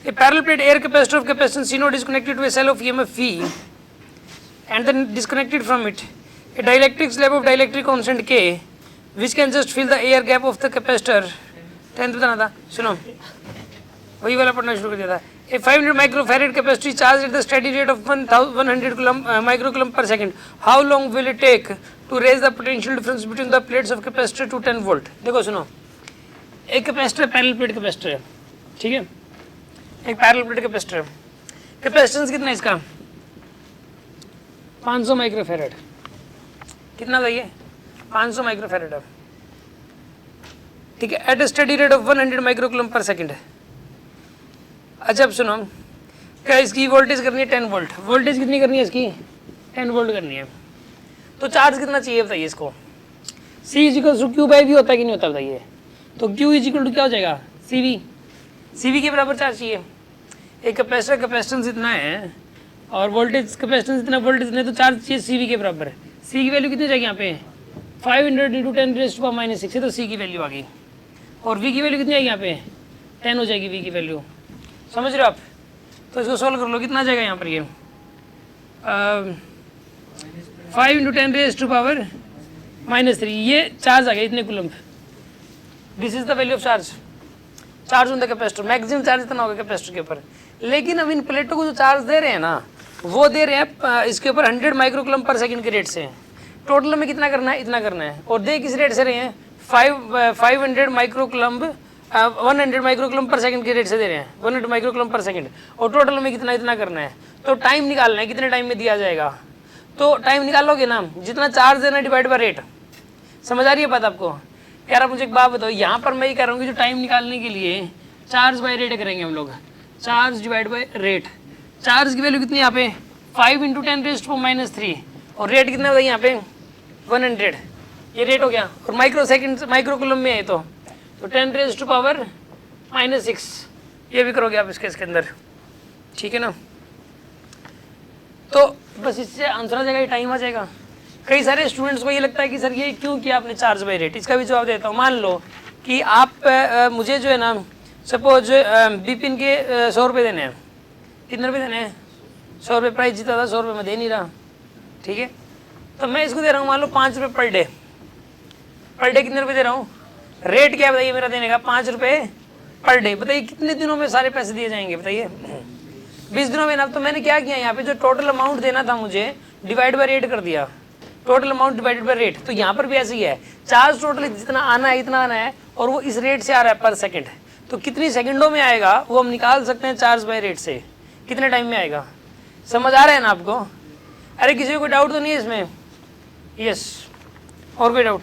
A parallel plate air capacitor of capacitance C naught is connected to a cell of EMF V and then disconnected from it a dielectric slab of dielectric constant K which can just fill the air gap of the capacitor. 10th बताना था, सुनो वही वाला पढ़ना शुरू कर दिया था. A 500 microfarad capacitor is charged at the steady rate of 100 microcoulomb per second. How long will it take to raise the potential difference between the plates of capacitor to 10 volt? देखो सुनो, एक कैपेसिटर पैरेलल प्लेट कैपेसिटर है, ठीक है, एक parallel plate capacitor है. Capacitance कितना है इसका? 500 माइक्रोफैरड. कितना था ये? 500 माइक्रोफैरड है, ठीक है, at steady rate of 100 microcoulomb per second. अच्छा अब सुनो, क्या इसकी वोल्टेज करनी है 10 वोल्ट. वोल्टेज कितनी करनी है इसकी? 10 वोल्ट करनी है. तो चार्ज कितना चाहिए बताइए इसको? C equal to Q by V होता है कि नहीं होता बताइए? तो Q इजिकल टू क्या हो जाएगा? CV. CV के बराबर चार्ज चाहिए. एक कैपेसिटर कैपेसिटेंस इतना है और वोल्टेज कैपेसिटेंस इतना, वोल्टेज इतना, तो चार्ज चाहिए CV के बराबर. C की वैल्यू कितनी जाएगी यहाँ पे? 500 इंटू 10 रेज़ टू पावर -6 है, तो C की वैल्यू आ गई. और V की वैल्यू कितनी आएगी यहाँ पे? 10 हो जाएगी V की वैल्यू. समझ रहे हो आप? तो इसको सॉल्व कर लो, कितना आ जाएगा यहाँ पर? ये 5 इंटू 10 रेज़ टू पावर -3, ये चार्ज आ गया इतने coulomb. This is the value of charge on the capacitor. Maximum charge इतना होगा कैपेसिटर के ऊपर. लेकिन अब इन प्लेटों को जो चार्ज दे रहे हैं ना, वो दे रहे हैं इसके ऊपर 100 माइक्रोकूलम्ब पर सेकंड के रेट से. टोटल में कितना करना है? इतना करना है. और दे किस रेट से रहे हैं? 500 माइक्रोकूलम्ब 100 माइक्रोकूलम्ब पर सेकंड के रेट से दे रहे हैं, 100 माइक्रोकूलम्ब पर सेकंड. और टोटल में कितना? इतना करना है. तो टाइम निकालना है, कितने टाइम में दिया जाएगा. तो टाइम निकालोगे ना, जितना चार्ज देना डिवाइड बाय रेट. समझ आ रही है बात आपको? कह रहा मुझे एक बात बताओ, यहाँ पर मैं ये कह रहा हूँ कि जो टाइम निकालने के लिए चार्ज बाय रेट करेंगे हम लोग, charge divide by rate. Charge की वैल्यू कितनी यहाँ पे? 5 इंटू 10 रेज़ टू पावर -3. और रेट कितना होगा यहाँ पे? 100. ये रेट हो गया. और माइक्रो सेकंड माइक्रोकूलम्ब में है तो 10 रेज़ टू पावर -6. ये भी करोगे आप इसके अंदर, ठीक है ना? तो बस इससे आंसर आ जाएगा, टाइम आ जाएगा. कई सारे स्टूडेंट्स को ये लगता है कि सर ये क्यों किया आपने चार्ज बाय रेट. इसका भी जवाब देता हूँ. मान लो कि आप मुझे जो है ना, सपोज बिपिन के 100 रुपये देने हैं. कितने रुपये देने हैं? 100 रुपये प्राइस जीता था, 100 रुपये मैं दे नहीं रहा, ठीक है. तो मैं इसको दे रहा हूँ मान लो 5 रुपये पर डे. पर डे कितने रुपये दे रहा हूँ? रेट क्या बताइए मेरा देने का? 5 रुपये पर डे. बताइए कितने दिनों में सारे पैसे दिए जाएंगे बताइए? 20 दिनों में ना. तो मैंने क्या किया यहाँ पे, जो टोटल अमाउंट देना था मुझे डिवाइड बाय रेट कर दिया. Total amount divided by rate. तो यहाँ पर भी ऐसे ही है, चार्ज टोटल जितना आना है इतना आना है, और वो इस रेट से आ रहा है पर सेकंड. तो कितनी सेकंडों में आएगा वो हम निकाल सकते हैं चार्ज बाय रेट से. कितने टाइम में आएगा? समझ आ रहा है ना आपको? अरे किसी को कोई डाउट तो नहीं है इसमें? यस. और कोई डाउट?